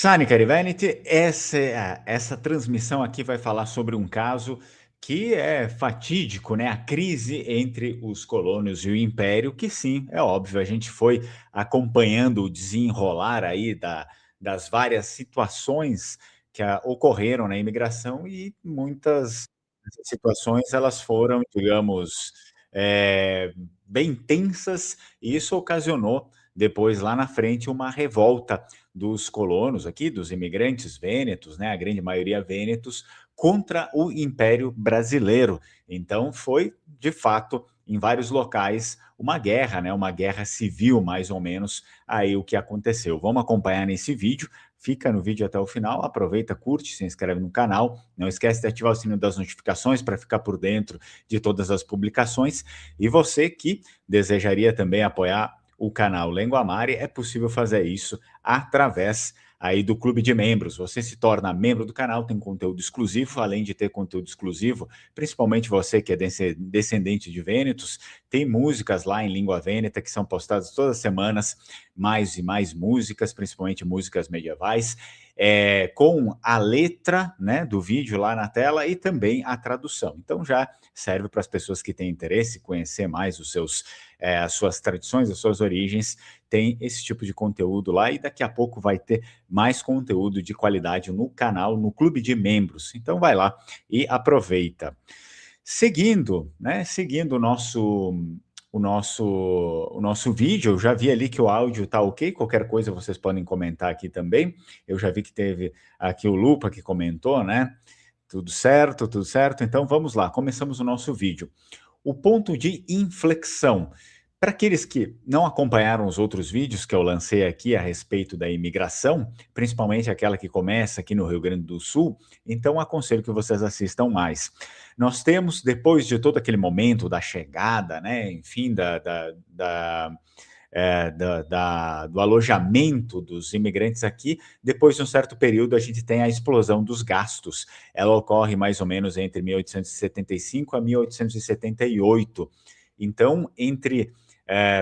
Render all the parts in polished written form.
Sani Carivenite, essa transmissão aqui vai falar sobre um caso que é fatídico, né? A crise entre os colônios e o império, que sim, é óbvio, a gente foi acompanhando o desenrolar aí das várias situações que ocorreram na imigração e muitas dessas situações elas foram, digamos, eh, bem tensas e isso ocasionou depois lá na frente uma revolta dos colonos aqui, dos imigrantes vênetos, né, a grande maioria vênetos, contra o Império Brasileiro. Então foi, de fato, em vários locais, uma guerra, né, uma guerra civil, mais ou menos, aí o que aconteceu. Vamos acompanhar nesse vídeo, fica no vídeo até o final, aproveita, curte, se inscreve no canal, não esquece de ativar o sino das notificações para ficar por dentro de todas as publicações, e você que desejaria também apoiar o canal Lengua Mare, é possível fazer isso através aí do clube de membros. Você se torna membro do canal, tem conteúdo exclusivo, além de ter conteúdo exclusivo, principalmente você que é descendente de vênetos, tem músicas lá em língua vêneta que são postadas todas as semanas, mais e mais músicas, principalmente músicas medievais, com a letra, né, do vídeo lá na tela e também a tradução. Então já serve para as pessoas que têm interesse conhecer mais as suas tradições, as suas origens, tem esse tipo de conteúdo lá e daqui a pouco vai ter mais conteúdo de qualidade no canal, no clube de membros. Então vai lá e aproveita. Seguindo, né? Seguindo o nosso vídeo, eu já vi ali que o áudio tá ok, qualquer coisa vocês podem comentar aqui também. Eu já vi que teve aqui o Lupa que comentou, né? Tudo certo, tudo certo. Então vamos lá, começamos o nosso vídeo. O ponto de inflexão. Para aqueles que não acompanharam os outros vídeos que eu lancei aqui a respeito da imigração, principalmente aquela que começa aqui no Rio Grande do Sul, então aconselho que vocês assistam mais. Nós temos, depois de todo aquele momento da chegada, né, enfim, do alojamento dos imigrantes aqui, depois de um certo período a gente tem a explosão dos gastos. Ela ocorre mais ou menos entre 1875 a 1878. Então,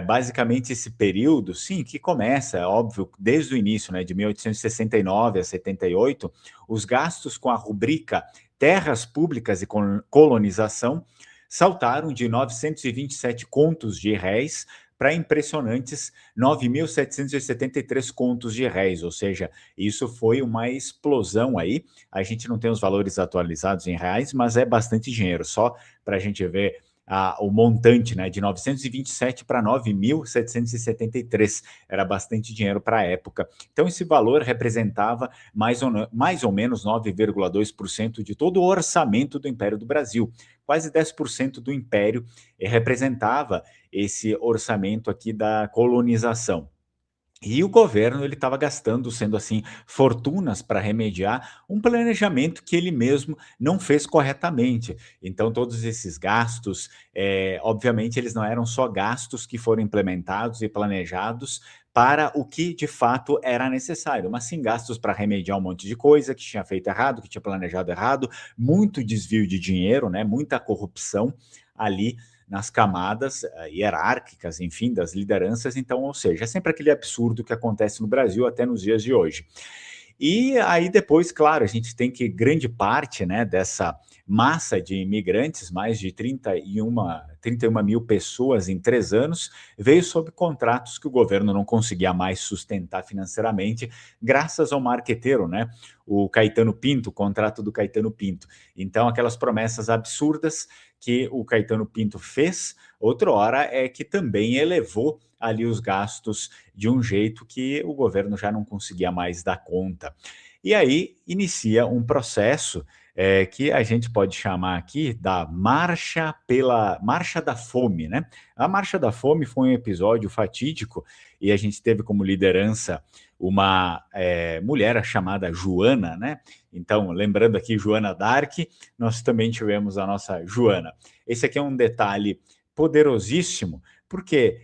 basicamente esse período, sim, que começa, é óbvio, desde o início, né, de 1869 a 78, os gastos com a rubrica Terras Públicas e Colonização saltaram de 927 contos de réis para impressionantes 9.773 contos de réis, ou seja, isso foi uma explosão aí. A gente não tem os valores atualizados em reais, mas é bastante dinheiro, só para a gente ver o montante, né, de 927 para 9.773, era bastante dinheiro para a época. Então esse valor representava mais ou menos 9,2% de todo o orçamento do Império do Brasil. Quase 10% do Império representava esse orçamento aqui da colonização. E o governo ele estava gastando, sendo assim, fortunas para remediar um planejamento que ele mesmo não fez corretamente. Então, todos esses gastos, obviamente, eles não eram só gastos que foram implementados e planejados para o que de fato era necessário, mas sim gastos para remediar um monte de coisa que tinha feito errado, que tinha planejado errado, muito desvio de dinheiro, né, muita corrupção ali nas camadas hierárquicas, enfim, das lideranças. Então, ou seja, é sempre aquele absurdo que acontece no Brasil até nos dias de hoje. E aí depois, claro, a gente tem que grande parte, né, dessa massa de imigrantes, mais de 31 mil pessoas em 3 anos, veio sob contratos que o governo não conseguia mais sustentar financeiramente, graças ao marqueteiro, né, o Caetano Pinto, o contrato do Caetano Pinto. Então, aquelas promessas absurdas que o Caetano Pinto fez, outrora é que também elevou ali os gastos de um jeito que o governo já não conseguia mais dar conta. E aí inicia um processo que a gente pode chamar aqui da Marcha da Fome, né? A Marcha da Fome foi um episódio fatídico e a gente teve como liderança uma mulher chamada Joana, né? Então, lembrando aqui Joana d'Arc, nós também tivemos a nossa Joana. Esse aqui é um detalhe poderosíssimo, porque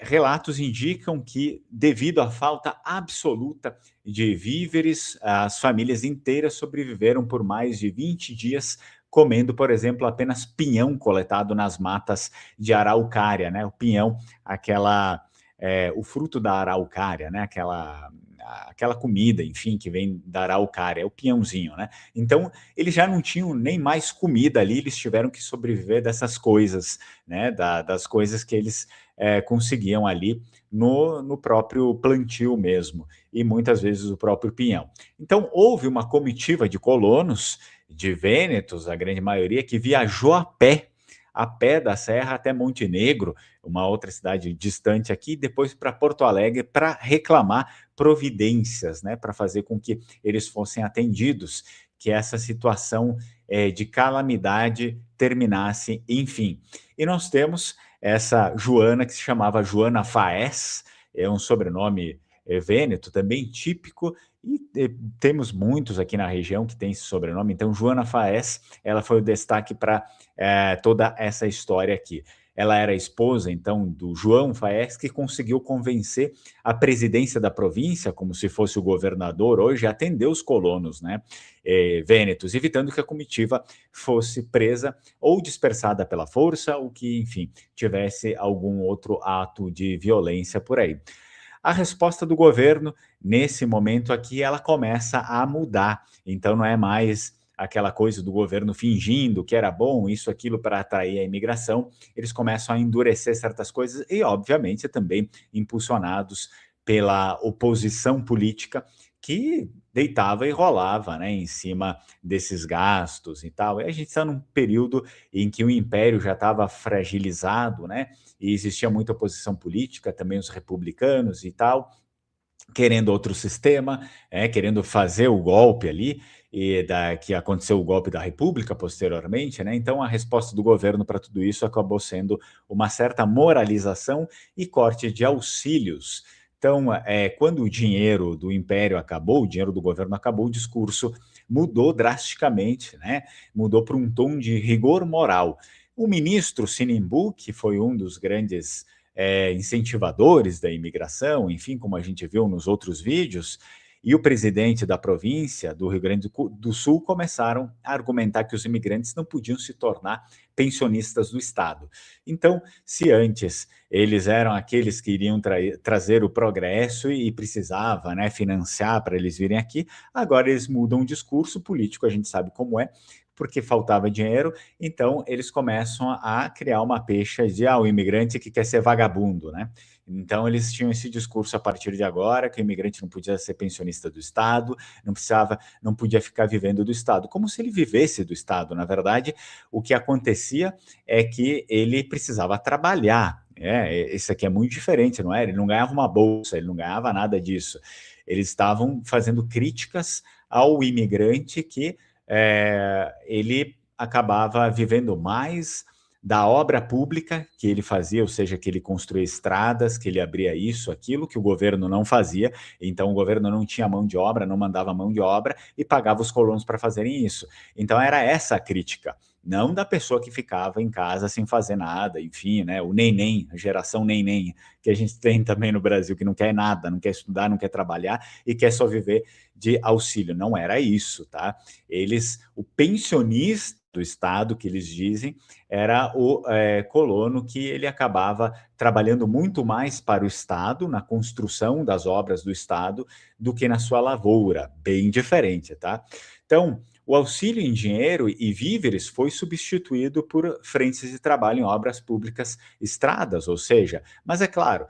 relatos indicam que, devido à falta absoluta de víveres, as famílias inteiras sobreviveram por mais de 20 dias comendo, por exemplo, apenas pinhão coletado nas matas de araucária, né? O pinhão, o fruto da araucária, né? aquela comida, enfim, que vem da araucária, é o pinhãozinho, né? Então, eles já não tinham nem mais comida ali, eles tiveram que sobreviver dessas coisas, né? Das coisas que eles conseguiam ali no próprio plantio mesmo, e muitas vezes o próprio pinhão. Então, houve uma comitiva de colonos, de vênetos, a grande maioria, que viajou a pé da serra até Montenegro, uma outra cidade distante aqui, depois para Porto Alegre, para reclamar providências, né, para fazer com que eles fossem atendidos, que essa situação de calamidade terminasse, enfim. E nós temos essa Joana, que se chamava Joana Faes, é um sobrenome vêneto, também típico, e temos muitos aqui na região que tem esse sobrenome. Então, Joana Faes, ela foi o destaque para toda essa história aqui. Ela era esposa, então, do João Faes, que conseguiu convencer a presidência da província, como se fosse o governador hoje, a atender os colonos, né, vênetos, evitando que a comitiva fosse presa ou dispersada pela força, ou que, enfim, tivesse algum outro ato de violência por aí. A resposta do governo, nesse momento aqui, ela começa a mudar. Então, não é mais aquela coisa do governo fingindo que era bom, isso, aquilo, para atrair a imigração. Eles começam a endurecer certas coisas e, obviamente, também impulsionados pela oposição política que deitava e rolava, né, em cima desses gastos e tal. E a gente está num período em que o império já estava fragilizado, né, e existia muita oposição política, também os republicanos e tal, querendo outro sistema, querendo fazer o golpe ali, que aconteceu o golpe da República posteriormente, né? Então a resposta do governo para tudo isso acabou sendo uma certa moralização e corte de auxílios. Então, quando o dinheiro do império acabou, o dinheiro do governo acabou, o discurso mudou drasticamente, né? Mudou para um tom de rigor moral. O ministro Sinimbu, que foi um dos grandes incentivadores da imigração, enfim, como a gente viu nos outros vídeos, e o presidente da província do Rio Grande do Sul começaram a argumentar que os imigrantes não podiam se tornar pensionistas do Estado. Então, se antes eles eram aqueles que iriam trazer o progresso e precisava, né, financiar para eles virem aqui, agora eles mudam o discurso político, a gente sabe como é, porque faltava dinheiro, então eles começam a criar uma pecha de o imigrante que quer ser vagabundo, né? Então eles tinham esse discurso a partir de agora, que o imigrante não podia ser pensionista do Estado, não podia ficar vivendo do Estado, como se ele vivesse do Estado. Na verdade, o que acontecia é que ele precisava trabalhar. Isso aqui é muito diferente, não é? Ele não ganhava uma bolsa, ele não ganhava nada disso. Eles estavam fazendo críticas ao imigrante que ele acabava vivendo mais da obra pública que ele fazia, ou seja, que ele construía estradas, que ele abria isso, aquilo, que o governo não fazia. Então o governo não tinha mão de obra, não mandava mão de obra e pagava os colonos para fazerem isso. Então era essa a crítica, não da pessoa que ficava em casa sem fazer nada, enfim, né, o neném, a geração neném, que a gente tem também no Brasil, que não quer nada, não quer estudar, não quer trabalhar e quer só viver de auxílio. Não era isso, tá? O pensionista do Estado, que eles dizem, era o colono que ele acabava trabalhando muito mais para o Estado, na construção das obras do Estado, do que na sua lavoura, bem diferente, tá? Então, o auxílio em dinheiro e víveres foi substituído por frentes de trabalho em obras públicas, estradas, ou seja, mas é claro,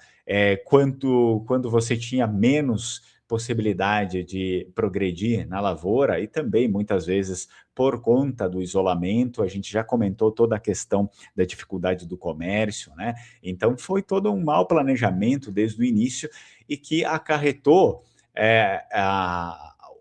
quando você tinha menos possibilidade de progredir na lavoura e também muitas vezes por conta do isolamento, a gente já comentou toda a questão da dificuldade do comércio, né? Então foi todo um mau planejamento desde o início e que acarretou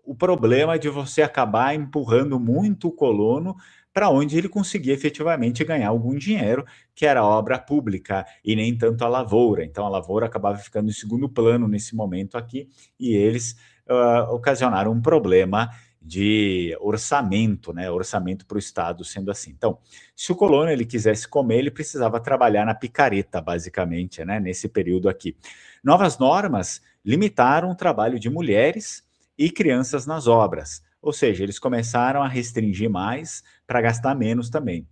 o problema de você acabar empurrando muito o colono para onde ele conseguia efetivamente ganhar algum dinheiro, que era a obra pública, e nem tanto a lavoura. Então a lavoura acabava ficando em segundo plano nesse momento aqui, e eles ocasionaram um problema de orçamento, né? Orçamento para o Estado sendo assim. Então, se o colono ele quisesse comer, ele precisava trabalhar na picareta, basicamente, né? Nesse período aqui. Novas normas limitaram o trabalho de mulheres e crianças nas obras. Ou seja, eles começaram a restringir mais para gastar menos também.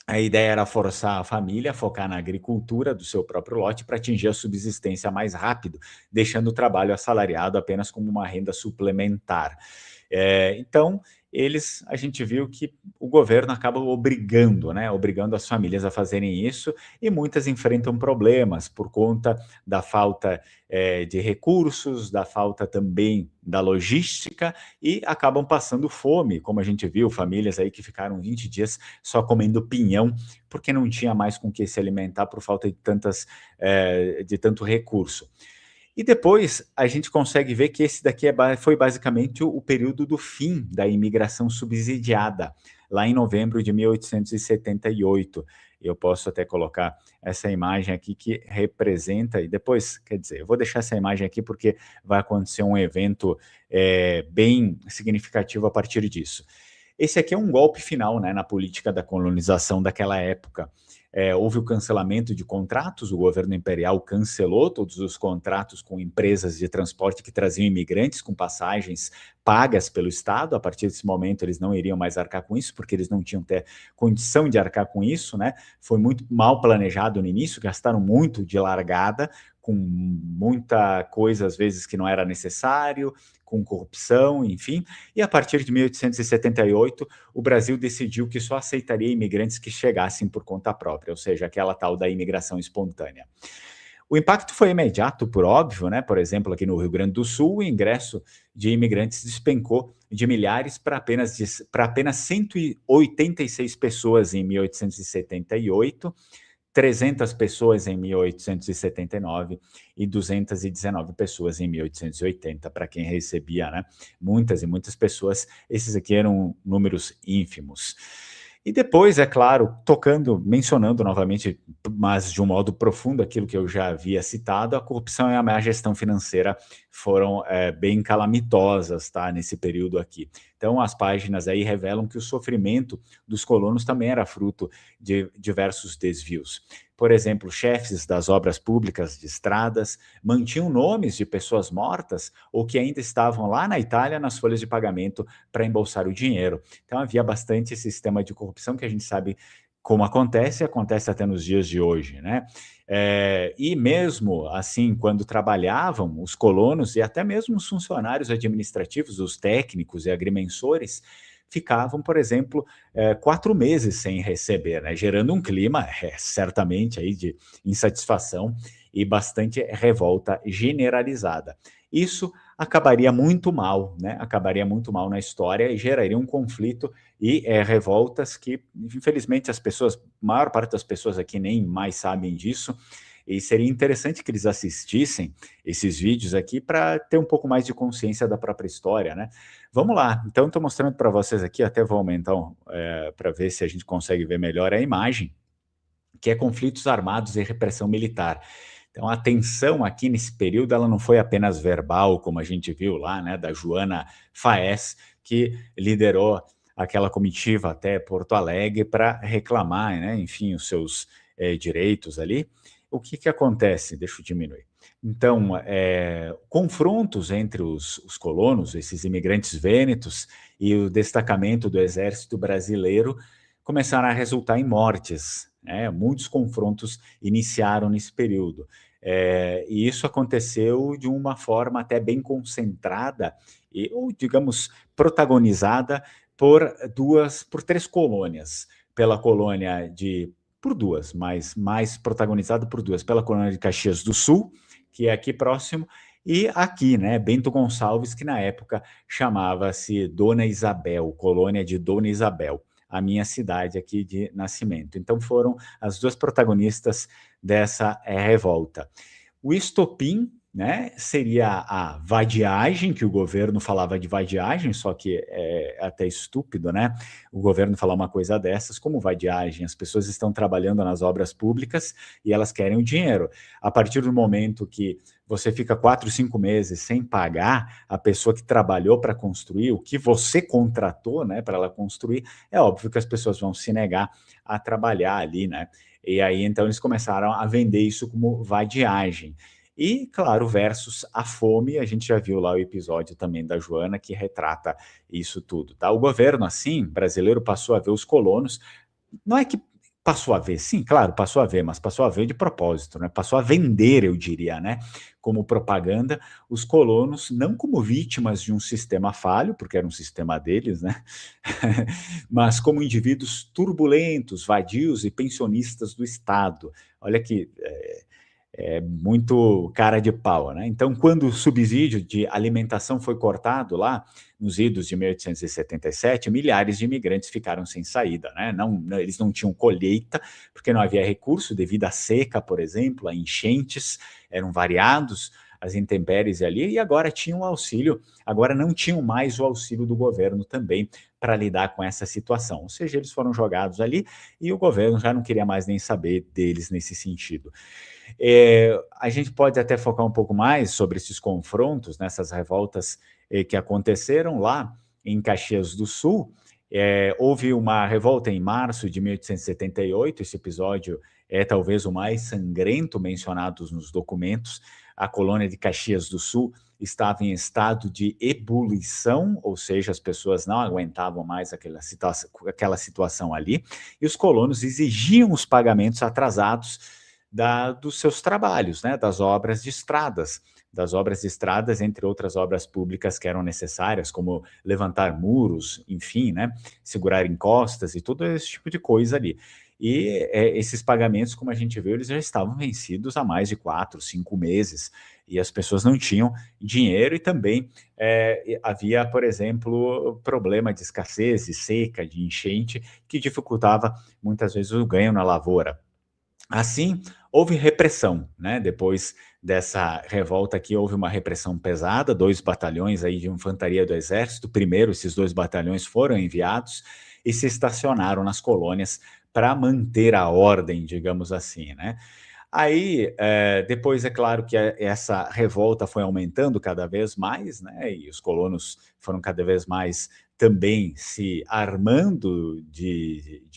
A ideia era forçar a família a focar na agricultura do seu próprio lote para atingir a subsistência mais rápido, deixando o trabalho assalariado apenas como uma renda suplementar. Então, a gente viu que o governo acaba obrigando, né, obrigando as famílias a fazerem isso, e muitas enfrentam problemas por conta da falta de recursos, da falta também da logística, e acabam passando fome, como a gente viu, famílias aí que ficaram 20 dias só comendo pinhão, porque não tinha mais com que se alimentar por falta de tanto recurso. E depois a gente consegue ver que esse daqui foi basicamente o período do fim da imigração subsidiada, lá em novembro de 1878. Eu posso até colocar essa imagem aqui que representa, e depois, quer dizer, eu vou deixar essa imagem aqui porque vai acontecer um evento bem significativo a partir disso. Esse aqui é um golpe final, né, na política da colonização daquela época. Houve o cancelamento de contratos, o governo imperial cancelou todos os contratos com empresas de transporte que traziam imigrantes com passagens pagas pelo Estado. A partir desse momento, eles não iriam mais arcar com isso, porque eles não tinham ter condição de arcar com isso, né? Foi muito mal planejado no início, gastaram muito de largada, com muita coisa, às vezes, que não era necessário, com corrupção, enfim. E a partir de 1878, o Brasil decidiu que só aceitaria imigrantes que chegassem por conta própria, ou seja, aquela tal da imigração espontânea. O impacto foi imediato, por óbvio, né? Por exemplo, aqui no Rio Grande do Sul, o ingresso de imigrantes despencou de milhares para apenas 186 pessoas em 1878, 300 pessoas em 1879 e 219 pessoas em 1880, para quem recebia, né? Muitas e muitas pessoas. Esses aqui eram números ínfimos. E depois, é claro, mencionando novamente, mas de um modo profundo, aquilo que eu já havia citado, a corrupção e a má gestão financeira foram bem calamitosas, tá, nesse período aqui. Então, as páginas aí revelam que o sofrimento dos colonos também era fruto de diversos desvios. Por exemplo, chefes das obras públicas de estradas mantinham nomes de pessoas mortas ou que ainda estavam lá na Itália nas folhas de pagamento para embolsar o dinheiro. Então havia bastante esse sistema de corrupção que a gente sabe como acontece até nos dias de hoje, né? E mesmo assim, quando trabalhavam os colonos e até mesmo os funcionários administrativos, os técnicos e agrimensores, ficavam, por exemplo, 4 meses sem receber, né? Gerando um clima certamente aí de insatisfação e bastante revolta generalizada. Isso acabaria muito mal, né? Acabaria muito mal na história e geraria um conflito e revoltas que, infelizmente, maior parte das pessoas aqui nem mais sabem disso, e seria interessante que eles assistissem esses vídeos aqui para ter um pouco mais de consciência da própria história, né? Vamos lá, então estou mostrando para vocês aqui, até vou aumentar para ver se a gente consegue ver melhor a imagem, que é conflitos armados e repressão militar. Então, a tensão aqui nesse período, ela não foi apenas verbal, como a gente viu lá, né, da Joana Faes, que liderou aquela comitiva até Porto Alegre para reclamar, né, enfim, os seus direitos ali. O que acontece? Deixa eu diminuir. Então, confrontos entre os colonos, esses imigrantes vênetos, e o destacamento do exército brasileiro começaram a resultar em mortes, né? Muitos confrontos iniciaram nesse período. E isso aconteceu de uma forma até bem concentrada, ou digamos, protagonizada por 3 colônias. Pela colônia de por 2, mas mais protagonizada por 2, pela colônia de Caxias do Sul, que é aqui próximo, e aqui, né, Bento Gonçalves, que na época chamava-se Dona Isabel, colônia de Dona Isabel, a minha cidade aqui de nascimento. Então foram as 2 protagonistas dessa revolta. O estopim, né, seria a vadiagem, que o governo falava de vadiagem, só que é até estúpido, né? O governo falar uma coisa dessas, como vadiagem? As pessoas estão trabalhando nas obras públicas e elas querem o dinheiro. A partir do momento que você fica 4, 5 meses sem pagar a pessoa que trabalhou para construir, o que você contratou, né, para ela construir, é óbvio que as pessoas vão se negar a trabalhar ali, né? E aí, então, eles começaram a vender isso como vadiagem. E, claro, versus a fome, a gente já viu lá o episódio também da Joana, que retrata isso tudo, tá? O governo, assim, brasileiro, passou a ver os colonos, não é que passou a ver, sim, claro, passou a ver, mas passou a ver de propósito, né? Passou a vender, eu diria, né? Como propaganda, os colonos, não como vítimas de um sistema falho, porque era um sistema deles, né? Mas como indivíduos turbulentos, vadios e pensionistas do Estado. Olha que muito cara de pau, né? Então, quando o subsídio de alimentação foi cortado lá, nos idos de 1877, milhares de imigrantes ficaram sem saída, né? Eles não tinham colheita, porque não havia recurso devido à seca, por exemplo, a enchentes, eram variados, as intempéries ali, e agora tinham auxílio, agora não tinham mais o auxílio do governo também para lidar com essa situação. Ou seja, eles foram jogados ali e o governo já não queria mais nem saber deles nesse sentido. A gente pode até focar um pouco mais sobre esses confrontos, nessas revoltas que aconteceram lá em Caxias do Sul. Houve uma revolta em março de 1878, esse episódio é talvez o mais sangrento mencionado nos documentos. A colônia de Caxias do Sul estava em estado de ebulição, ou seja, as pessoas não aguentavam mais aquela situação ali, e os colonos exigiam os pagamentos atrasados dos seus trabalhos, né, das obras de estradas, entre outras obras públicas que eram necessárias, como levantar muros, enfim, né, segurar encostas e todo esse tipo de coisa ali. E esses pagamentos, como a gente viu, eles já estavam vencidos há mais de 4, 5 meses, e as pessoas não tinham dinheiro e também havia, por exemplo, problema de escassez, de seca, de enchente, que dificultava muitas vezes o ganho na lavoura. Assim, houve repressão, né? Depois dessa revolta aqui, houve uma repressão pesada, 2 batalhões aí de infantaria do exército. Primeiro, esses 2 batalhões foram enviados e se estacionaram nas colônias para manter a ordem, digamos assim, né? Aí, depois é claro que essa revolta foi aumentando cada vez mais, né? E os colonos foram cada vez mais também se armando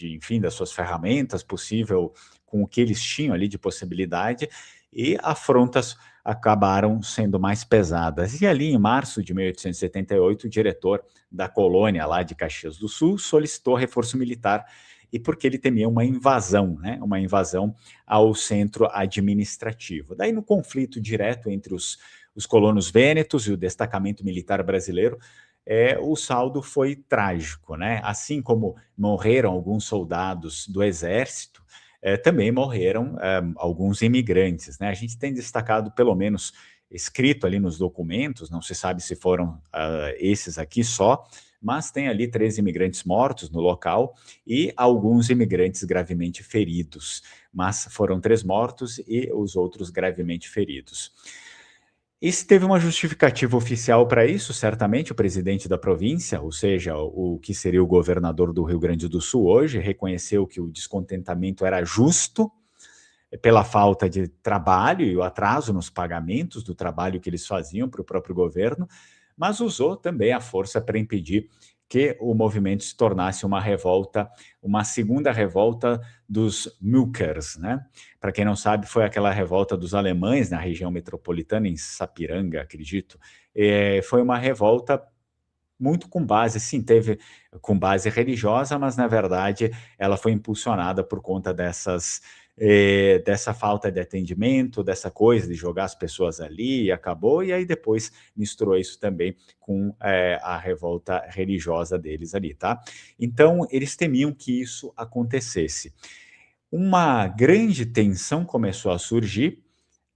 enfim, das suas ferramentas possível com o que eles tinham ali de possibilidade, e afrontas acabaram sendo mais pesadas. E ali em março de 1878, o diretor da colônia lá de Caxias do Sul solicitou reforço militar, e porque ele temia uma invasão, né? Uma invasão ao centro administrativo. Daí, no conflito direto entre os colonos vênetos e o destacamento militar brasileiro, o saldo foi trágico, né? Assim como morreram alguns soldados do exército, também morreram alguns imigrantes, né? A gente tem destacado, pelo menos escrito ali nos documentos, não se sabe se foram esses aqui só, mas tem ali 3 imigrantes mortos no local e alguns imigrantes gravemente feridos, mas foram 3 mortos e os outros gravemente feridos. E se teve uma justificativa oficial para isso, certamente o presidente da província, ou seja, o que seria o governador do Rio Grande do Sul hoje, reconheceu que o descontentamento era justo pela falta de trabalho e o atraso nos pagamentos do trabalho que eles faziam para o próprio governo, mas usou também a força para impedir que o movimento se tornasse uma revolta, uma segunda revolta dos Milkers, né? Para quem não sabe, foi aquela revolta dos alemães na região metropolitana, em Sapiranga, acredito. Foi uma revolta muito com base, sim, teve com base religiosa, mas na verdade ela foi impulsionada por conta dessa falta de atendimento, dessa coisa de jogar as pessoas ali e acabou, e aí depois misturou isso também com a revolta religiosa deles ali, tá? Então eles temiam que isso acontecesse. Uma grande tensão começou a surgir.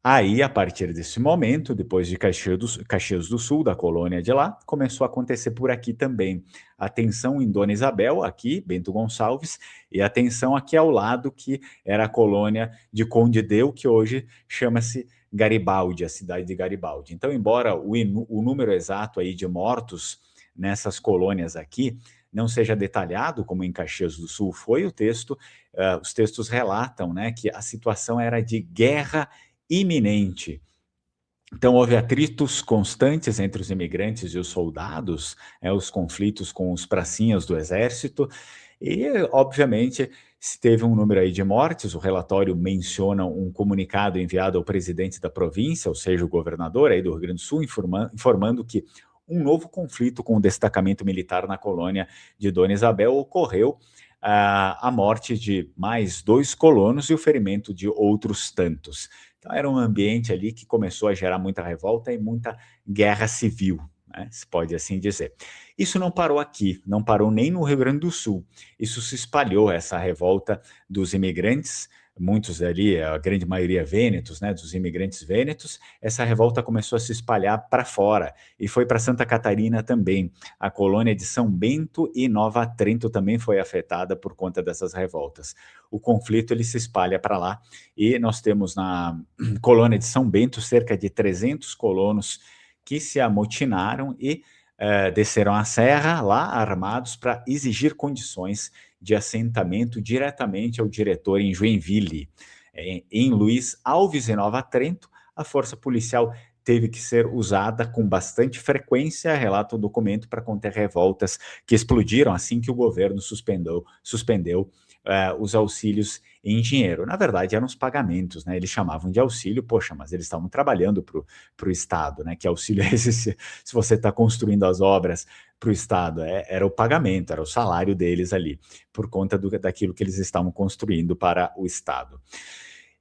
Aí, a partir desse momento, depois de Caxias do Sul, da colônia de lá, começou a acontecer por aqui também. A tensão em Dona Isabel, aqui, Bento Gonçalves, e a tensão aqui ao lado, que era a colônia de Conde Deu, que hoje chama-se Garibaldi, a cidade de Garibaldi. Então, embora o número exato aí de mortos nessas colônias aqui não seja detalhado, como em Caxias do Sul foi o texto, os textos relatam, né, que a situação era de guerra iminente. Então, houve atritos constantes entre os imigrantes e os soldados, os conflitos com os pracinhas do exército, e, obviamente, se teve um número aí de mortes, o relatório menciona um comunicado enviado ao presidente da província, ou seja, o governador aí do Rio Grande do Sul, informando que um novo conflito com o destacamento militar na colônia de Dona Isabel ocorreu a morte de mais 2 colonos e o ferimento de outros tantos. Então era um ambiente ali que começou a gerar muita revolta e muita guerra civil, né, se pode assim dizer. Isso não parou aqui, não parou nem no Rio Grande do Sul. Isso se espalhou, essa revolta dos imigrantes, muitos ali, a grande maioria vênetos, né, dos imigrantes vênetos, essa revolta começou a se espalhar para fora e foi para Santa Catarina também. A colônia de São Bento e Nova Trento também foi afetada por conta dessas revoltas. O conflito ele se espalha para lá e nós temos na colônia de São Bento cerca de 300 colonos que se amotinaram e desceram a serra lá armados para exigir condições de assentamento diretamente ao diretor em Joinville. Em Luiz Alves e Nova Trento, a força policial teve que ser usada com bastante frequência, relata o documento, para conter revoltas que explodiram assim que o governo suspendeu os auxílios em dinheiro. Na verdade, eram os pagamentos, né? Eles chamavam de auxílio, poxa, mas eles estavam trabalhando para o Estado, né? Que auxílio é esse se você está construindo as obras para o Estado? Era o pagamento, era o salário deles ali, por conta daquilo que eles estavam construindo para o Estado.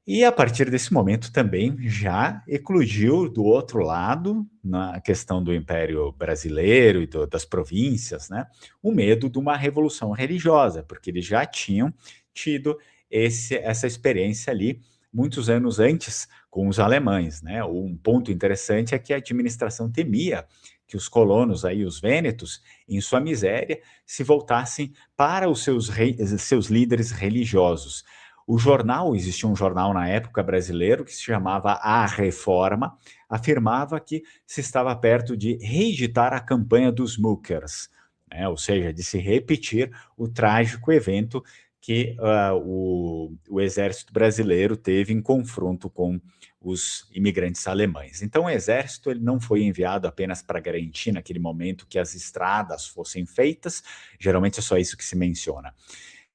E a partir desse momento também já eclodiu do outro lado, na questão do Império Brasileiro e das províncias, né, o medo de uma revolução religiosa, porque eles já tinham tido essa experiência ali muitos anos antes com os alemães, né? Um ponto interessante é que a administração temia que os colonos aí, os vênetos, em sua miséria, se voltassem para os seus líderes religiosos. Existia um jornal na época brasileiro que se chamava A Reforma, afirmava que se estava perto de reeditar a campanha dos Muckers, né? Ou seja, de se repetir o trágico evento que o exército brasileiro teve em confronto com os imigrantes alemães. Então, o exército ele não foi enviado apenas para garantir, naquele momento, que as estradas fossem feitas, geralmente é só isso que se menciona,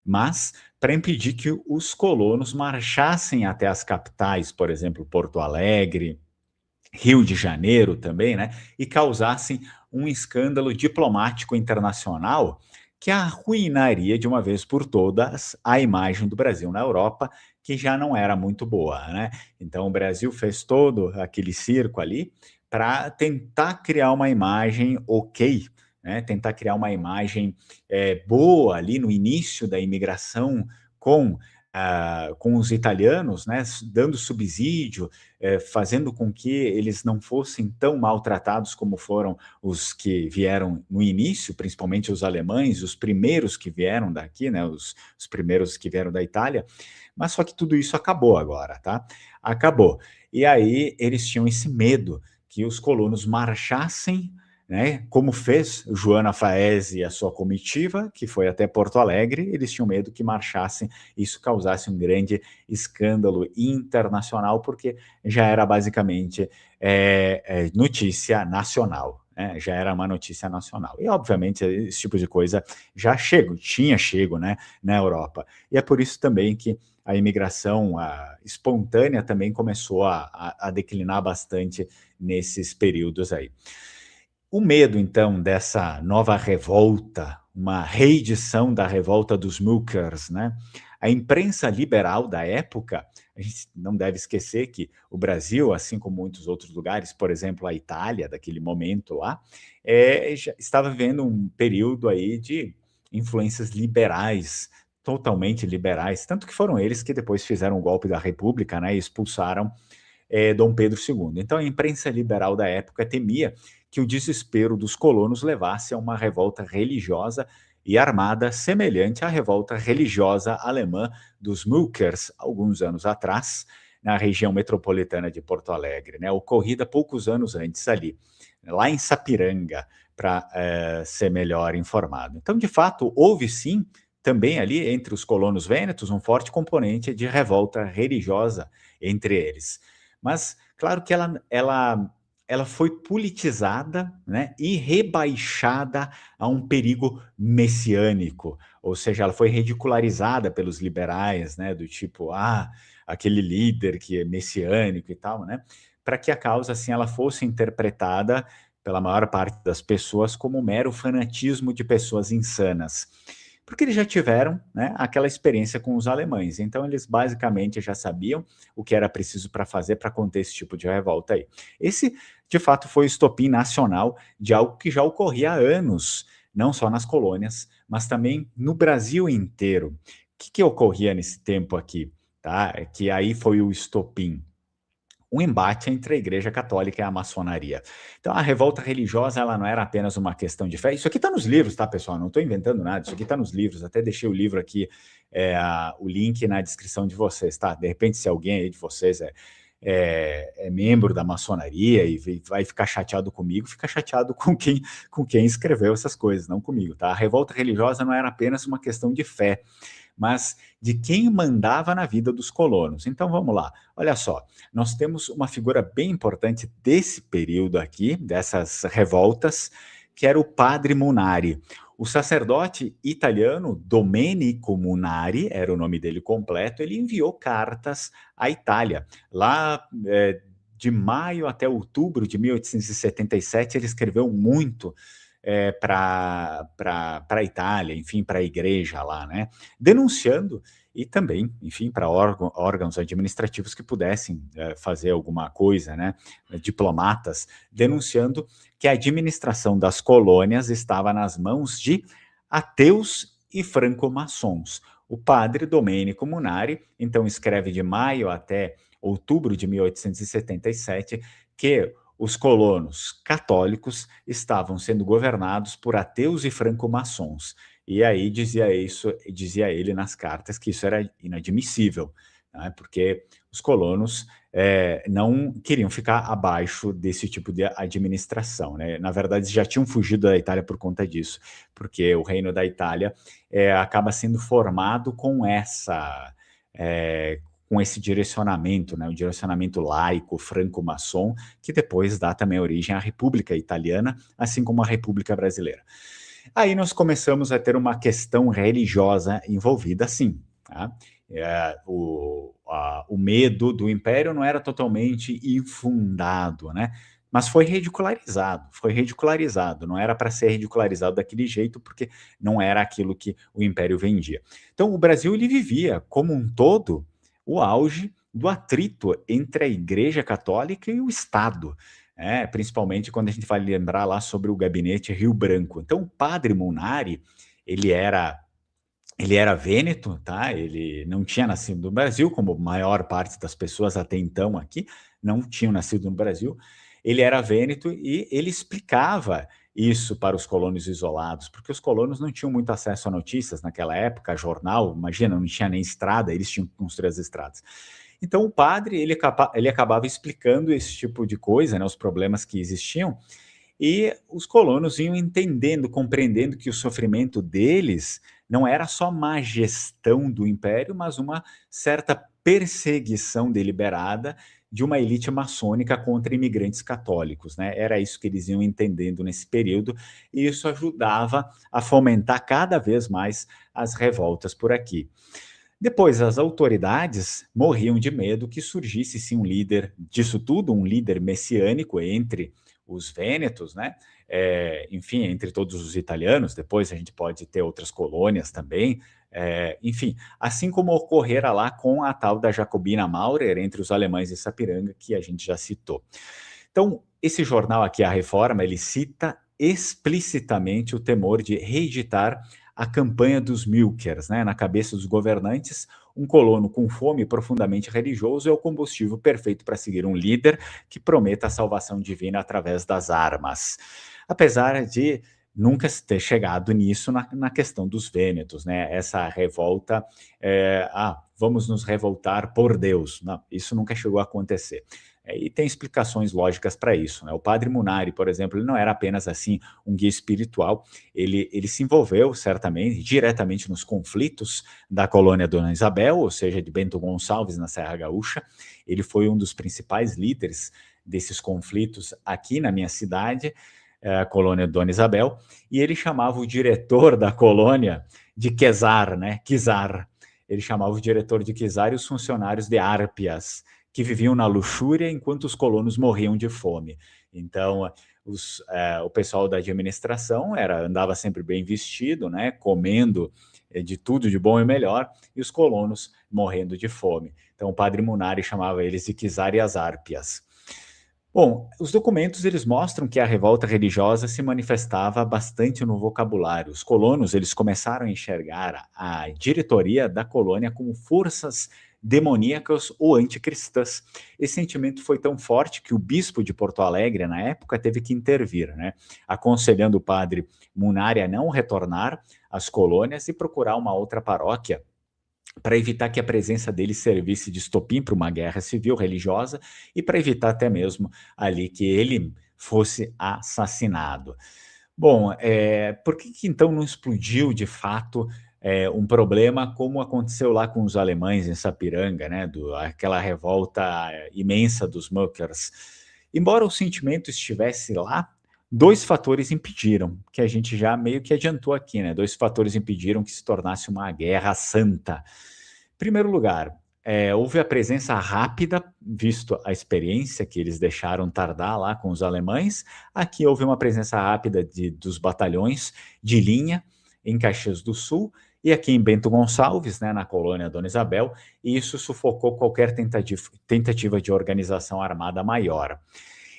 mas para impedir que os colonos marchassem até as capitais, por exemplo, Porto Alegre, Rio de Janeiro também, né, e causassem um escândalo diplomático internacional que arruinaria de uma vez por todas a imagem do Brasil na Europa, que já não era muito boa, né? Então o Brasil fez todo aquele circo ali para tentar criar uma imagem ok, né? Tentar criar uma imagem boa ali no início da imigração com com os italianos, né, dando subsídio, fazendo com que eles não fossem tão maltratados como foram os que vieram no início, principalmente os alemães, os primeiros que vieram daqui, né, os primeiros que vieram da Itália, mas só que tudo isso acabou agora, tá? Acabou. E aí eles tinham esse medo que os colonos marchassem, né, como fez Joana Faese e a sua comitiva, que foi até Porto Alegre, eles tinham medo que marchassem, isso causasse um grande escândalo internacional, porque já era basicamente notícia nacional, né, já era uma notícia nacional. E, obviamente, esse tipo de coisa tinha chego, né, na Europa. E é por isso também que a imigração espontânea também começou a declinar bastante nesses períodos aí. O medo, então, dessa nova revolta, uma reedição da revolta dos Muckers, né? A imprensa liberal da época, a gente não deve esquecer que o Brasil, assim como muitos outros lugares, por exemplo, a Itália, daquele momento lá, já estava vivendo um período aí de influências liberais, totalmente liberais, tanto que foram eles que depois fizeram o golpe da República, né, e expulsaram Dom Pedro II. Então, a imprensa liberal da época temia que o desespero dos colonos levasse a uma revolta religiosa e armada semelhante à revolta religiosa alemã dos Muckers, alguns anos atrás, na região metropolitana de Porto Alegre, né, ocorrida poucos anos antes ali, lá em Sapiranga, para ser melhor informado. Então, de fato, houve sim, também ali entre os colonos vênetos, um forte componente de revolta religiosa entre eles. Mas, claro que ela foi politizada, né, e rebaixada a um perigo messiânico, ou seja, ela foi ridicularizada pelos liberais, né, do tipo, aquele líder que é messiânico e tal, né, para que a causa, assim, ela fosse interpretada pela maior parte das pessoas como um mero fanatismo de pessoas insanas. porque eles já tiveram, né, aquela experiência com os alemães. Então, eles basicamente já sabiam o que era preciso para fazer para conter esse tipo de revolta aí. Esse, de fato, foi o estopim nacional de algo que já ocorria há anos, não só nas colônias, mas também no Brasil inteiro. O que ocorria nesse tempo aqui? Tá? É que aí foi o estopim, um embate entre a Igreja Católica e a maçonaria. Então, a revolta religiosa ela não era apenas uma questão de fé. Isso aqui está nos livros, tá, pessoal? Não estou inventando nada. Isso aqui está nos livros. Até deixei o livro aqui, o link na descrição de vocês, tá? De repente, se alguém aí de vocês é membro da maçonaria e vai ficar chateado comigo, fica chateado com quem escreveu essas coisas, não comigo, tá? A revolta religiosa não era apenas uma questão de fé, mas de quem mandava na vida dos colonos. Então vamos lá, olha só, nós temos uma figura bem importante desse período aqui, dessas revoltas, que era o padre Munari. O sacerdote italiano Domenico Munari, era o nome dele completo, ele enviou cartas à Itália. Lá de maio até outubro de 1877, ele escreveu muito para a Itália, enfim, para a igreja lá, né? Denunciando e também, enfim, para órgãos administrativos que pudessem fazer alguma coisa, né? Diplomatas, denunciando que a administração das colônias estava nas mãos de ateus e franco-maçons. O padre Domenico Munari, então, escreve de maio até outubro de 1877 que os colonos católicos estavam sendo governados por ateus e franco-maçons. E aí dizia ele nas cartas que isso era inadmissível, né, porque os colonos não queriam ficar abaixo desse tipo de administração, né? Na verdade, já tinham fugido da Itália por conta disso, porque o reino da Itália acaba sendo formado com esse direcionamento, né, o direcionamento laico, franco-maçom, que depois dá também origem à República Italiana, assim como à República Brasileira. Aí nós começamos a ter uma questão religiosa envolvida, sim. Tá? O medo do Império não era totalmente infundado, né? Mas foi ridicularizado, não era para ser ridicularizado daquele jeito, porque não era aquilo que o Império vendia. Então, o Brasil ele vivia, como um todo, o auge do atrito entre a Igreja Católica e o Estado, principalmente quando a gente vai lembrar lá sobre o gabinete Rio Branco. Então, o padre Munari, ele era vêneto, tá? Ele não tinha nascido no Brasil, como a maior parte das pessoas até então aqui não tinham nascido no Brasil. Ele era vêneto e ele explicava isso para os colonos isolados, porque os colonos não tinham muito acesso a notícias naquela época, jornal, imagina, não tinha nem estrada, eles tinham que construir as estradas. Então o padre, ele acabava explicando esse tipo de coisa, né, os problemas que existiam, e os colonos iam entendendo, compreendendo que o sofrimento deles não era só má gestão do império, mas uma certa perseguição deliberada de uma elite maçônica contra imigrantes católicos, né? Era isso que eles iam entendendo nesse período, e isso ajudava a fomentar cada vez mais as revoltas por aqui. Depois, as autoridades morriam de medo que surgisse sim um líder disso tudo, um líder messiânico entre os vênetos, né? Enfim, entre todos os italianos. Depois a gente pode ter outras colônias também. Enfim, assim como ocorrera lá com a tal da Jacobina Maurer entre os alemães de Sapiranga, que a gente já citou. Então, esse jornal aqui, A Reforma, ele cita explicitamente o temor de reeditar a campanha dos milkers, né? Na cabeça dos governantes, um colono com fome profundamente religioso é o combustível perfeito para seguir um líder que prometa a salvação divina através das armas. Apesar de nunca ter chegado nisso na questão dos vênetos, né? Essa revolta, vamos nos revoltar por Deus. Não, isso nunca chegou a acontecer. E tem explicações lógicas para isso, né? O padre Munari, por exemplo, ele não era apenas assim um guia espiritual, ele se envolveu certamente, diretamente nos conflitos da colônia Dona Isabel, ou seja, de Bento Gonçalves na Serra Gaúcha. Ele foi um dos principais líderes desses conflitos aqui na minha cidade, a colônia Dona Isabel, e ele chamava o diretor da colônia de Quesar, né? Quizar. Ele chamava o diretor de Quizar e os funcionários de Árpias, que viviam na luxúria enquanto os colonos morriam de fome. Então, o pessoal da administração andava sempre bem vestido, né, comendo de tudo de bom e melhor, e os colonos morrendo de fome. Então o padre Munari chamava eles de Czar e as Árpias. Bom, os documentos eles mostram que a revolta religiosa se manifestava bastante no vocabulário. Os colonos eles começaram a enxergar a diretoria da colônia como forças demoníacas ou anticristãs. Esse sentimento foi tão forte que o bispo de Porto Alegre, na época, teve que intervir, né? Aconselhando o padre Munari a não retornar às colônias e procurar uma outra paróquia para evitar que a presença dele servisse de estopim para uma guerra civil religiosa e para evitar até mesmo ali que ele fosse assassinado. Bom, por que então não explodiu de fato um problema como aconteceu lá com os alemães em Sapiranga, né, aquela revolta imensa dos muckers? Embora o sentimento estivesse lá, dois fatores impediram, que a gente já meio que adiantou aqui, né? Dois fatores impediram que se tornasse uma guerra santa. Em primeiro lugar, houve a presença rápida, visto a experiência que eles deixaram tardar lá com os alemães. Aqui houve uma presença rápida dos batalhões de linha em Caxias do Sul e aqui em Bento Gonçalves, né, na colônia Dona Isabel, e isso sufocou qualquer tentativa de organização armada maior.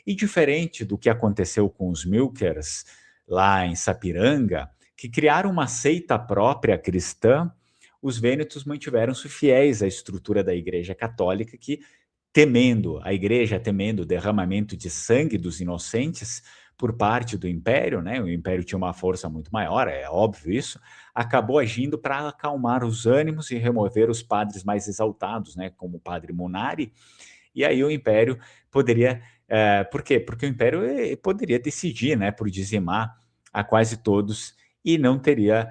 E diferente do que aconteceu com os Milkers lá em Sapiranga, que criaram uma seita própria cristã, os vênetos mantiveram-se fiéis à estrutura da Igreja Católica, que, a Igreja temendo o derramamento de sangue dos inocentes por parte do Império, né? O Império tinha uma força muito maior, é óbvio isso, acabou agindo para acalmar os ânimos e remover os padres mais exaltados, né? Como o padre Munari, e aí o Império poderia... por quê? Porque o Império poderia decidir, né, por dizimar a quase todos e não teria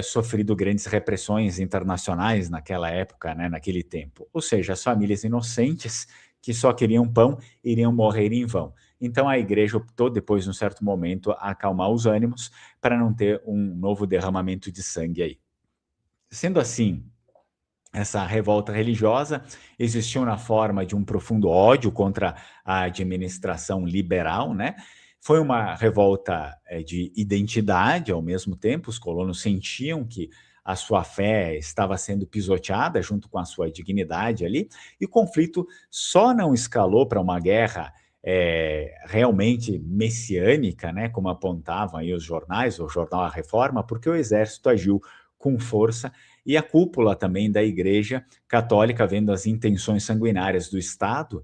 sofrido grandes repressões internacionais naquela época, né, naquele tempo. Ou seja, as famílias inocentes que só queriam pão iriam morrer em vão. Então a igreja optou, depois de um certo momento, a acalmar os ânimos para não ter um novo derramamento de sangue aí. Sendo assim, essa revolta religiosa existiu na forma de um profundo ódio contra a administração liberal, né? Foi uma revolta de identidade ao mesmo tempo, os colonos sentiam que a sua fé estava sendo pisoteada junto com a sua dignidade ali, e o conflito só não escalou para uma guerra realmente messiânica, né, como apontavam aí os jornais, o jornal A Reforma, porque o exército agiu com força e a cúpula também da Igreja Católica, vendo as intenções sanguinárias do Estado,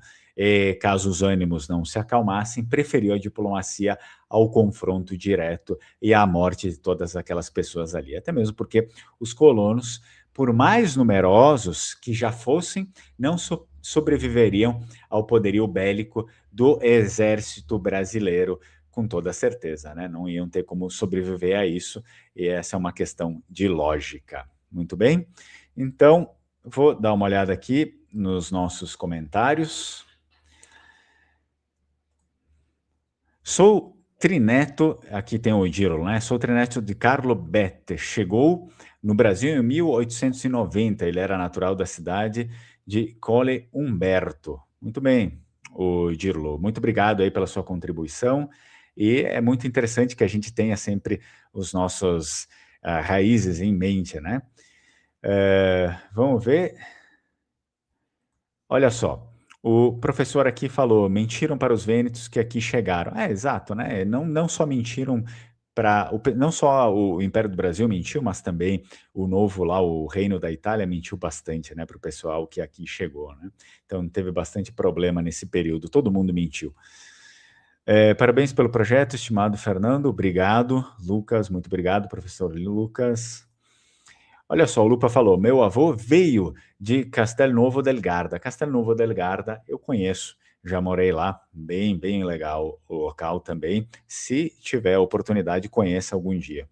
caso os ânimos não se acalmassem, preferiu a diplomacia ao confronto direto e à morte de todas aquelas pessoas ali. Até mesmo porque os colonos, por mais numerosos que já fossem, não sobreviveriam ao poderio bélico do exército brasileiro, com toda certeza, né? Não iam ter como sobreviver a isso, e essa é uma questão de lógica. Muito bem? Então, vou dar uma olhada aqui nos nossos comentários. Sou trineto, aqui tem o Giro, né? Sou trineto de Carlo Bette, chegou no Brasil em 1890, ele era natural da cidade de Colle Umberto. Muito bem, o Girlo, muito obrigado aí pela sua contribuição, e é muito interessante que a gente tenha sempre os nossos raízes em mente, né? Vamos ver. Olha só, o professor aqui falou, mentiram para os vênetos que aqui chegaram. Exato, né? Não só mentiram para... Não só o Império do Brasil mentiu, mas também o novo lá, o Reino da Itália, mentiu bastante, né, para o pessoal que aqui chegou, né? Então teve bastante problema nesse período, todo mundo mentiu. Parabéns pelo projeto, estimado Fernando, obrigado. Lucas, muito obrigado, professor Lucas. Olha só, o Lupa falou, meu avô veio de Castelnuovo del Garda. Castelnuovo del Garda eu conheço, já morei lá, bem legal o local também. Se tiver oportunidade, conheça algum dia.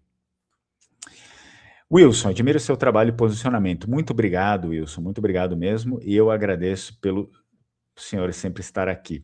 Wilson, admiro seu trabalho e posicionamento. Muito obrigado, Wilson, muito obrigado mesmo, e eu agradeço pelo senhor sempre estar aqui.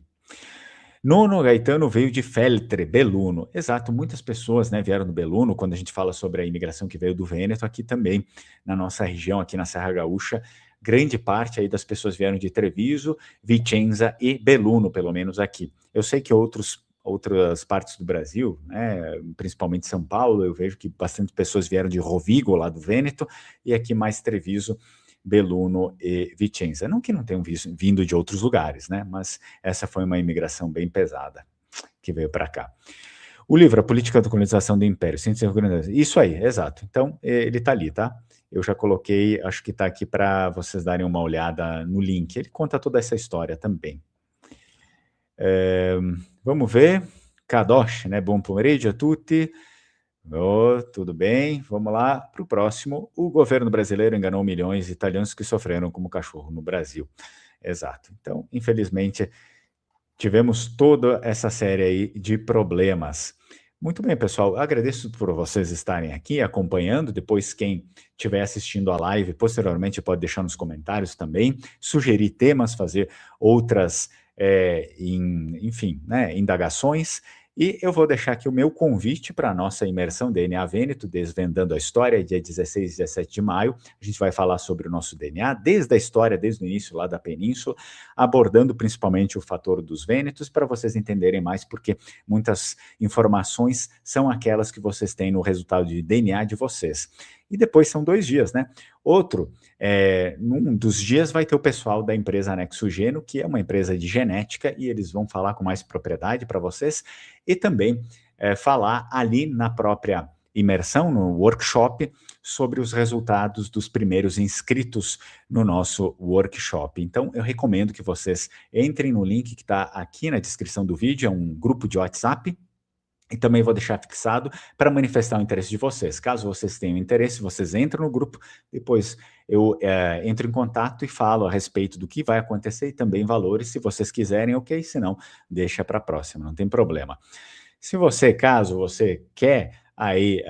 Nono Gaetano veio de Feltre, Belluno. Exato, muitas pessoas, né, vieram do Belluno, quando a gente fala sobre a imigração que veio do Vêneto, aqui também, na nossa região, aqui na Serra Gaúcha, grande parte aí das pessoas vieram de Treviso, Vicenza e Belluno, pelo menos aqui. Eu sei que outros outras partes do Brasil, né, principalmente São Paulo, eu vejo que bastante pessoas vieram de Rovigo, lá do Vêneto, e aqui mais Treviso, Belluno e Vicenza. Não que não tenham vindo de outros lugares, né, mas essa foi uma imigração bem pesada que veio para cá. O livro, A Política da Colonização do Império, isso aí, exato. Então, ele está ali, tá? Eu já coloquei, acho que está aqui para vocês darem uma olhada no link. Ele conta toda essa história também. Vamos ver. Kadosh, né? Buon pomeriggio a tutti. Oh, tudo bem? Vamos lá para o próximo. O governo brasileiro enganou milhões de italianos que sofreram como cachorro no Brasil. Exato. Então, infelizmente, tivemos toda essa série aí de problemas. Muito bem, pessoal. Agradeço por vocês estarem aqui acompanhando. Depois, quem estiver assistindo a live, posteriormente pode deixar nos comentários também, sugerir temas, fazer outras, enfim, né, indagações. E eu vou deixar aqui o meu convite para a nossa imersão DNA Vêneto, Desvendando a História, dia 16 e 17 de maio. A gente vai falar sobre o nosso DNA, desde a história, desde o início lá da península, abordando principalmente o fator dos Vênetos, para vocês entenderem mais, porque muitas informações são aquelas que vocês têm no resultado de DNA de vocês. E depois são 2 dias, né? Outro, num dos dias vai ter o pessoal da empresa Nexogeno, que é uma empresa de genética, e eles vão falar com mais propriedade para vocês, e também falar ali na própria imersão, no workshop, sobre os resultados dos primeiros inscritos no nosso workshop. Então, eu recomendo que vocês entrem no link que está aqui na descrição do vídeo, é um grupo de WhatsApp, e também vou deixar fixado para manifestar o interesse de vocês. Caso vocês tenham interesse, vocês entram no grupo, depois eu entro em contato e falo a respeito do que vai acontecer e também valores, se vocês quiserem, ok, se não, deixa para a próxima, não tem problema. Se você, caso você quer aí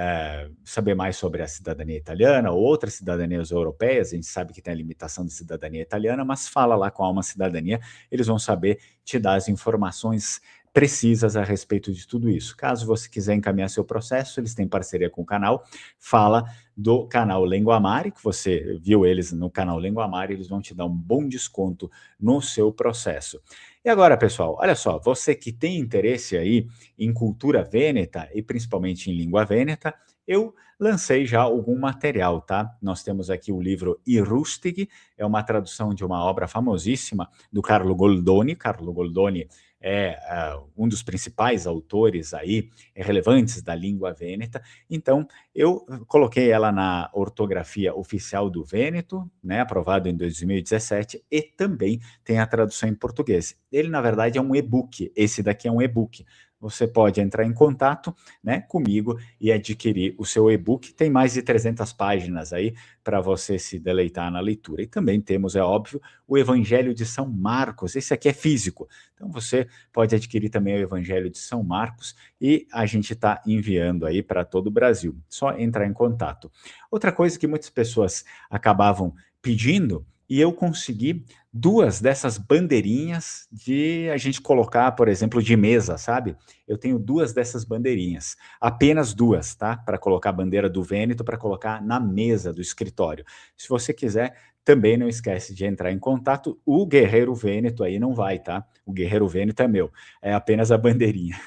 saber mais sobre a cidadania italiana ou outras cidadanias europeias, a gente sabe que tem a limitação de cidadania italiana, mas fala lá com a Alma Cidadania, eles vão saber te dar as informações precisas a respeito de tudo isso. Caso você quiser encaminhar seu processo, eles têm parceria com o canal, fala do canal Lenguamare, que você viu eles no canal Lenguamare, eles vão te dar um bom desconto no seu processo. E agora, pessoal, olha só, você que tem interesse aí em cultura vêneta e principalmente em língua vêneta, eu lancei já algum material, tá? Nós temos aqui o livro I Rustighi, é uma tradução de uma obra famosíssima do Carlo Goldoni. Carlo Goldoni é um dos principais autores aí relevantes da língua vêneta. Então, eu coloquei ela na ortografia oficial do Vêneto, né, aprovado em 2017, e também tem a tradução em português. Ele, na verdade, é um e-book. Esse daqui é um e-book. Você pode entrar em contato, né, comigo e adquirir o seu e-book. Tem mais de 300 páginas aí para você se deleitar na leitura. E também temos, é óbvio, o Evangelho de São Marcos. Esse aqui é físico. Então você pode adquirir também o Evangelho de São Marcos e a gente está enviando aí para todo o Brasil. Só entrar em contato. Outra coisa que muitas pessoas acabavam pedindo, e eu consegui 2 dessas bandeirinhas de a gente colocar, por exemplo, de mesa, sabe? Eu tenho 2 dessas bandeirinhas, apenas 2, tá? Para colocar a bandeira do Vêneto, para colocar na mesa do escritório. Se você quiser, também não esquece de entrar em contato. O Guerreiro Vêneto aí não vai, tá? O Guerreiro Vêneto é meu, é apenas a bandeirinha.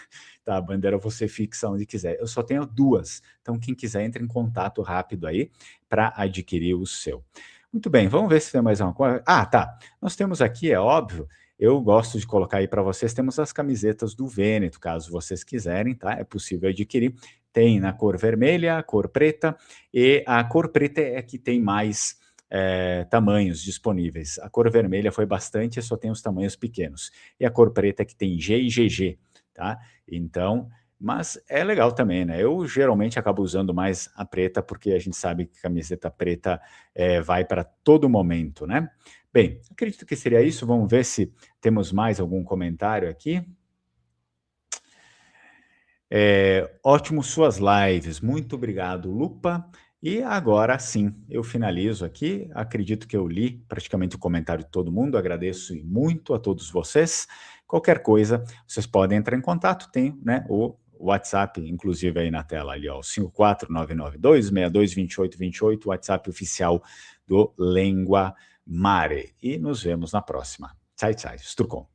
Tá, a bandeira você fixa onde quiser. Eu só tenho 2, então quem quiser entre em contato rápido aí para adquirir o seu. Muito bem, vamos ver se tem mais uma coisa. Ah, tá. Nós temos aqui, é óbvio, eu gosto de colocar aí para vocês, temos as camisetas do Vêneto, caso vocês quiserem, tá? É possível adquirir. Tem na cor vermelha, a cor preta, e a cor preta é que tem mais tamanhos disponíveis. A cor vermelha foi bastante, só tem os tamanhos pequenos. E a cor preta é que tem G e GG, tá? Então, mas é legal também, né? Eu geralmente acabo usando mais a preta, porque a gente sabe que camiseta preta vai para todo momento, né? Bem, acredito que seria isso. Vamos ver se temos mais algum comentário aqui. Ótimo suas lives. Muito obrigado, Lupa. E agora sim, eu finalizo aqui. Acredito que eu li praticamente o comentário de todo mundo. Agradeço muito a todos vocês. Qualquer coisa, vocês podem entrar em contato. Tem, né, o WhatsApp, inclusive aí na tela, ali, ó, 54992-622828, WhatsApp oficial do Lengua Mare. E nos vemos na próxima. Tchau, tchau. Strucon.